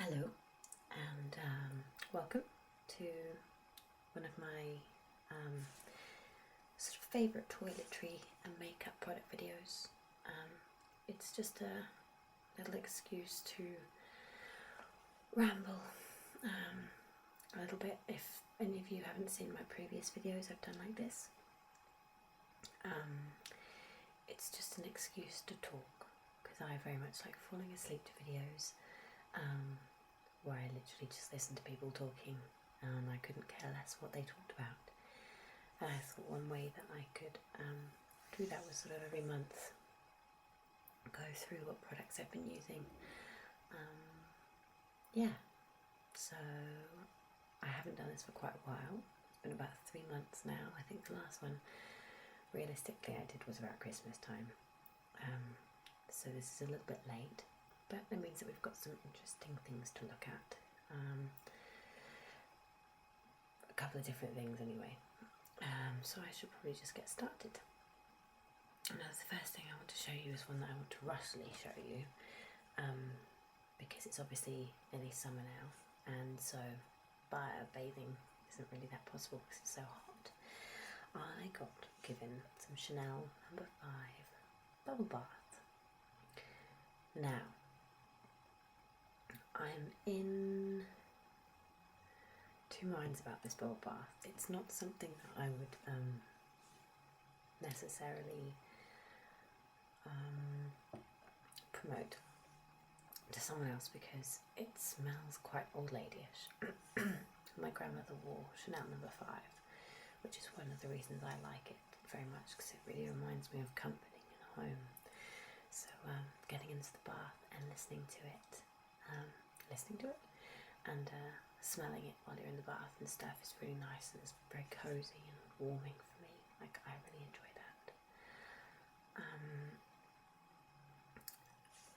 Hello and welcome to one of my sort of favourite toiletry and makeup product videos. It's just a little excuse to ramble a little bit. If any of you haven't seen my previous videos I've done like this, it's just an excuse to talk, because I very much like falling asleep to videos where I literally just listen to people talking and I couldn't care less what they talked about. And I thought one way that I could do that was sort of every month go through what products I've been using. So I haven't done this for quite a while. It's been about 3 months now. I think the last one realistically I did was about Christmas time. So this is a little bit late, but it means that we've got some interesting things to look at. A couple of different things anyway. So I should probably just get started. Now the first thing I want to show you is one that I want to roughly show you, because it's obviously nearly summer now, and so bathing isn't really that possible because it's so hot. I got given some Chanel No. 5 Bubble Bath. Now, I'm in two minds about this bubble bath. It's not something that I would necessarily promote to someone else because it smells quite old ladyish. My grandmother wore Chanel No. 5, which is one of the reasons I like it very much, because it really reminds me of comforting in a home. So getting into the bath and listening to it and smelling it while you're in the bath and stuff is really nice, and it's very cozy and warming for me. Like, I really enjoy that.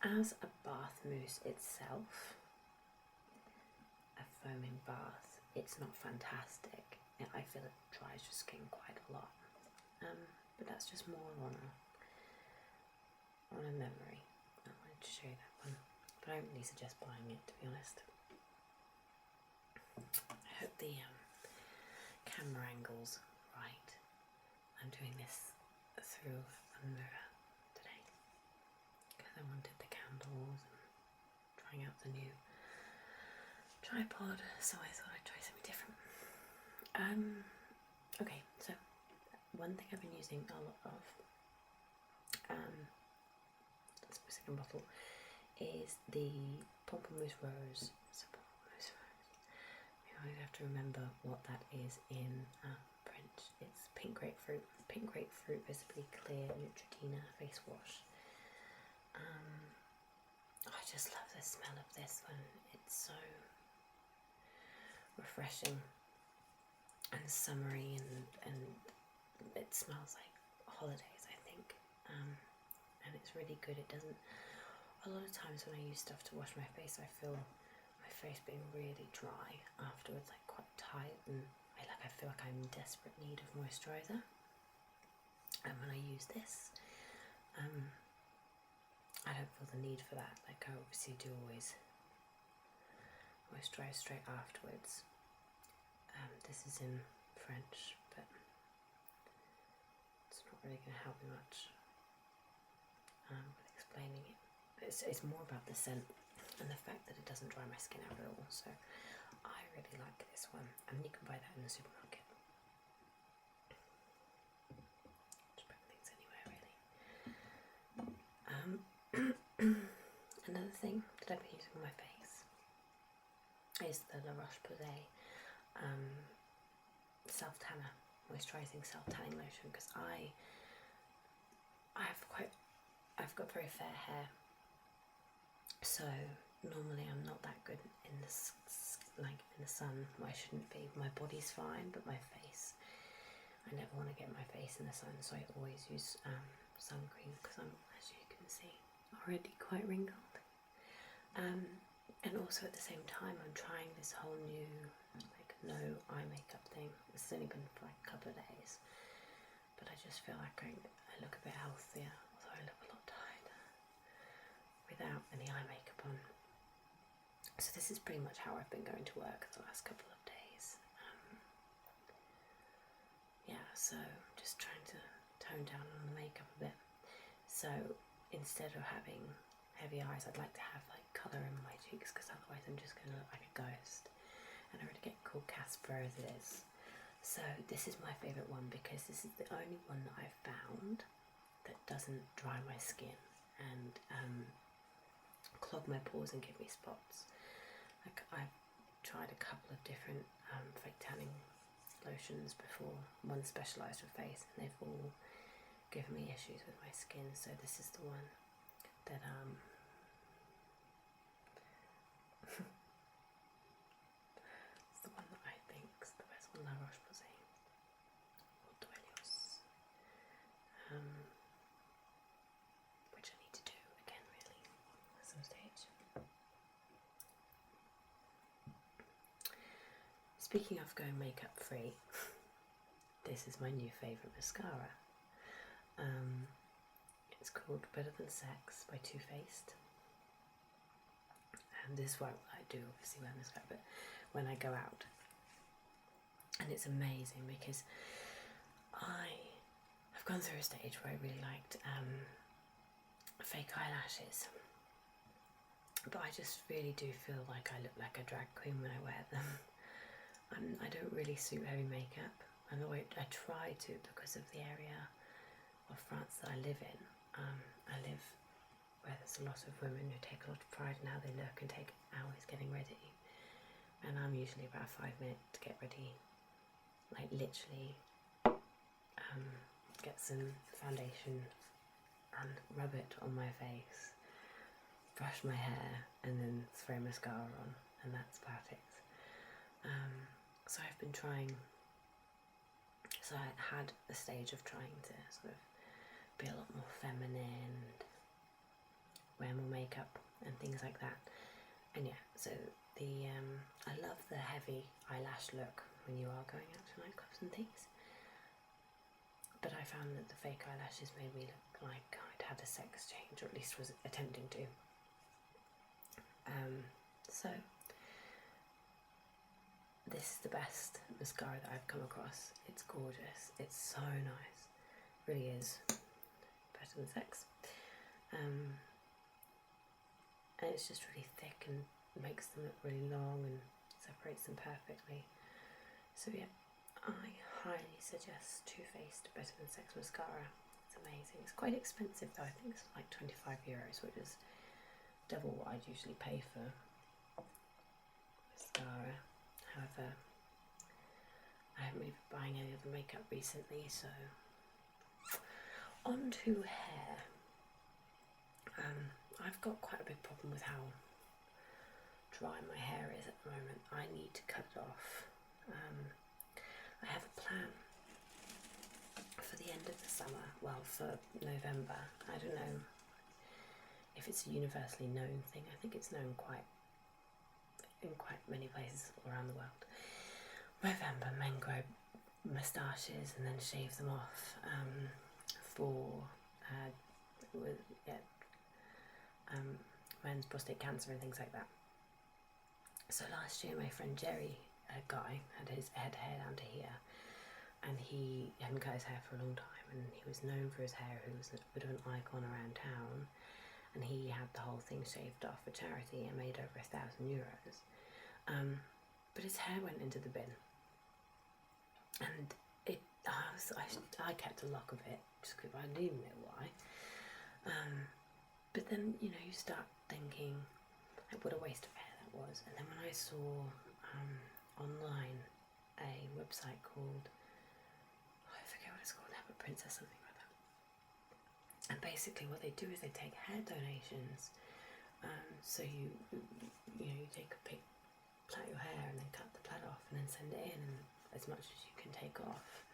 As a bath mousse itself, a foaming bath, it's not fantastic. I feel it dries your skin quite a lot, but that's just more on a memory. I wanted to show you that one, but I don't really suggest buying it, to be honest. I hope the camera angle's right. I'm doing this through a mirror today because I wanted the candles and trying out the new tripod, so I thought I'd try something different. Okay, so one thing I've been using a lot of, that's my second bottle, is the Pamplemousse Rose. So Pamplemousse Rose. I have to remember what that is in French. It's pink grapefruit. Pink grapefruit visibly clear Neutrogena face wash. I just love the smell of this one. It's so refreshing and summery, and it smells like holidays, I think. And it's really good. It doesn't. A lot of times when I use stuff to wash my face, I feel my face being really dry afterwards, like quite tight, and I feel like I'm in desperate need of moisturiser. And when I use this, I don't feel the need for that. Like, I obviously do always moisturise straight afterwards. This is in French, but it's not really going to help me much with explaining it. It's more about the scent and the fact that it doesn't dry my skin out at all. So I really like this one. I mean, you can buy that in the supermarket. Just bring things anywhere, really. Another thing that I've been using on my face is the La Roche-Posay self-tanner, moisturising self-tanning lotion, because I've got very fair hair, so normally I'm not that good in the sun. I shouldn't be. My body's fine, but my face, I never want to get my face in the sun, so I always use sun cream, because I'm, as you can see, already quite wrinkled. And also at the same time I'm trying this whole new no eye makeup thing. It's only been for like a couple of days, but I just feel like I look a bit healthier, although I look a lot tighter without any eye makeup on. So this is pretty much how I've been going to work the last couple of days. Yeah, so just trying to tone down on the makeup a bit. So instead of having heavy eyes, I'd like to have like colour in my cheeks, because otherwise I'm just going to look like a ghost. And I already get called Casper as it is. So this is my favourite one, because this is the only one that I've found that doesn't dry my skin and clog my pores and give me spots. Like, I've tried a couple of different fake tanning lotions before, one specialised for face, and they've all given me issues with my skin. So this is the one that it's the one that I think is the best one, La Roche-Posay or Doilios, which I need to do again really at some stage. Speaking of going makeup free, this is my new favourite mascara. It's called Better Than Sex by Too Faced. And this is what I do, obviously, wear mascara, but when I go out. And it's amazing, because I've gone through a stage where I really liked fake eyelashes. But I just really do feel like I look like a drag queen when I wear them. I don't really suit heavy makeup. I try to, because of the area of France that I live in. I live where there's a lot of women who take a lot of pride in how they look and take hours getting ready. And I'm usually about 5 minutes to get ready. Like, literally get some foundation and rub it on my face, brush my hair, and then throw mascara on, and that's about it. So I've been trying, so I had a stage of trying to sort of be a lot more feminine, and wear more makeup and things like that. And yeah, so the I love the heavy eyelash look when you are going out to nightclubs and things. But I found that the fake eyelashes made me look like I'd had a sex change, or at least was attempting to. So this is the best mascara that I've come across. It's gorgeous. It's so nice. It really is Better Than Sex. And it's just really thick and makes them look really long and separates them perfectly. So yeah, I highly suggest Too Faced Better Than Sex mascara. It's amazing. It's quite expensive though. I think it's like €25, which is double what I'd usually pay for mascara. However, I haven't really been buying any other makeup recently, so on to hair. I've got quite a big problem with how dry my hair is at the moment. I need to cut it off. I have a plan for the end of the summer, well, for November. I don't know if it's a universally known thing. I think it's known in quite many places around the world. November, men grow moustaches and then shave them off for men's prostate cancer and things like that. So last year my friend Jerry, a guy, had his hair down to here, and he hadn't cut his hair for a long time, and he was known for his hair. He was a bit of an icon around town, and he had the whole thing shaved off for charity and made over €1,000. But his hair went into the bin, and I kept a lock of it just because I didn't even know why. But then, you know, you start thinking, like, what a waste of hair that was. And then when I saw online a website called, I forget what it's called now, but Princess something like that. And basically what they do is they take hair donations. So you take a pic, plait your hair, and then cut the plait off, and then send it in, and as much as you can take off.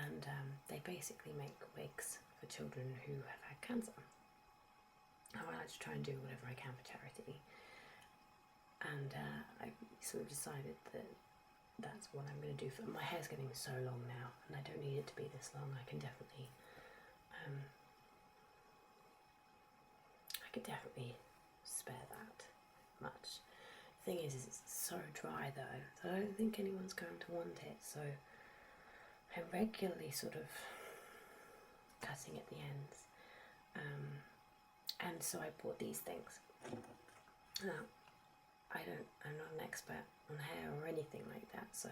And they basically make wigs for children who have had cancer. I like to try and do whatever I can for charity, and I sort of decided that that's what I'm going to do. For my hair's getting so long now, and I don't need it to be this long. I could definitely spare that much. thing is it's so dry though, so I don't think anyone's going to want it, so I'm regularly sort of cutting at the ends. And so I bought these things. Now, I'm not an expert on hair or anything like that, so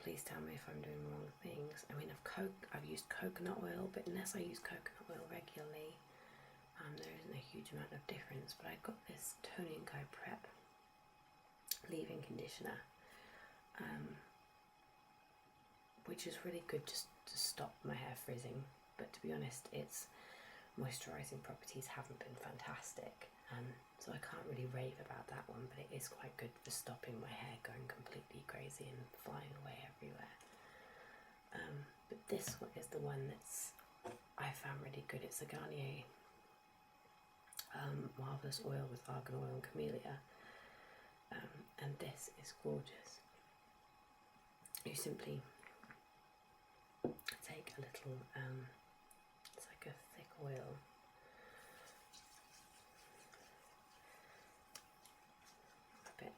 please tell me if I'm doing wrong things. I mean, I've used coconut oil, but unless I use coconut oil regularly, there isn't a huge amount of difference. But I got this Tony & Co Prep leave-in conditioner, which is really good just to stop my hair frizzing. But to be honest, its moisturising properties haven't been fantastic, so I can't really rave about that one, but it is quite good for stopping my hair going completely crazy and flying away everywhere. But this one is the one that's I found really good. It's a Garnier Marvellous Oil with Argan Oil and Camellia, and this is gorgeous. You simply take a little, it's like a thick oil, bit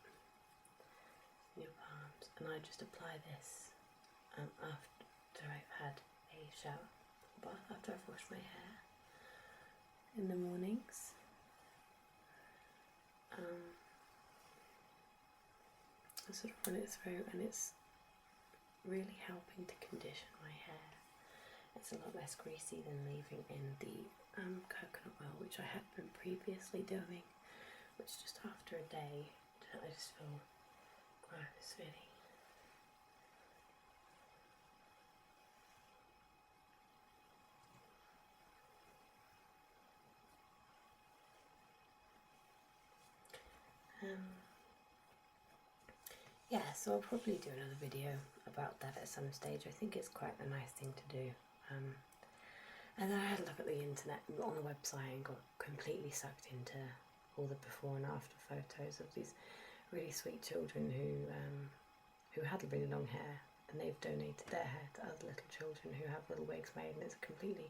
in your palms, and I just apply this after I've had a shower bath, after I've washed my hair in the mornings. I sort of run it through, and it's really helping to condition my hair. It's a lot less greasy than leaving in the coconut oil, which I had been previously doing, which just after a day I just feel gross, really. Yeah, so I'll probably do another video about that at some stage. I think it's quite a nice thing to do. And then I had a look at the internet, on the website, and got completely sucked into all the before and after photos of these really sweet children who had really long hair, and they've donated their hair to other little children who have little wigs made, and it's completely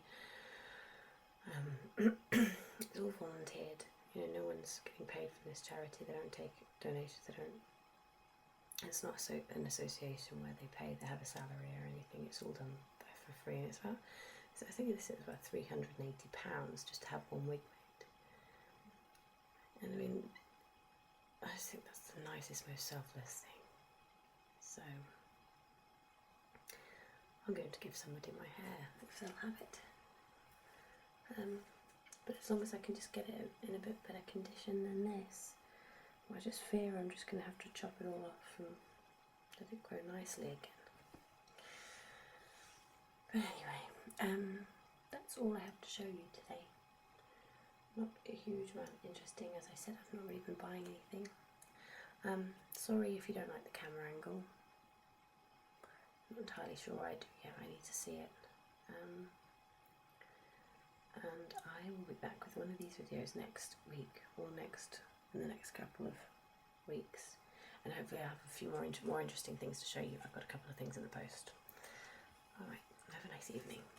it's all volunteered. You know, no one's getting paid from this charity. They don't take donations. It's not an association where they pay, they have a salary or anything. It's all done for free, and it's about, so I think this is about £380 just to have one wig made. And I mean, I just think that's the nicest, most selfless thing. So I'm going to give somebody my hair if they'll have it. But as long as I can just get it in a bit better condition than this, I just fear I'm just going to have to chop it all off and let it grow nicely again. But anyway, that's all I have to show you today. Not a huge amount interesting. As I said, I've not really been buying anything. Sorry if you don't like the camera angle. I'm not entirely sure I do yet. I need to see it. And I will be back with one of these videos next week, or in the next couple of weeks, and hopefully I'll have a few more interesting things to show you. I've got a couple of things in the post. Alright, have a nice evening. Bye.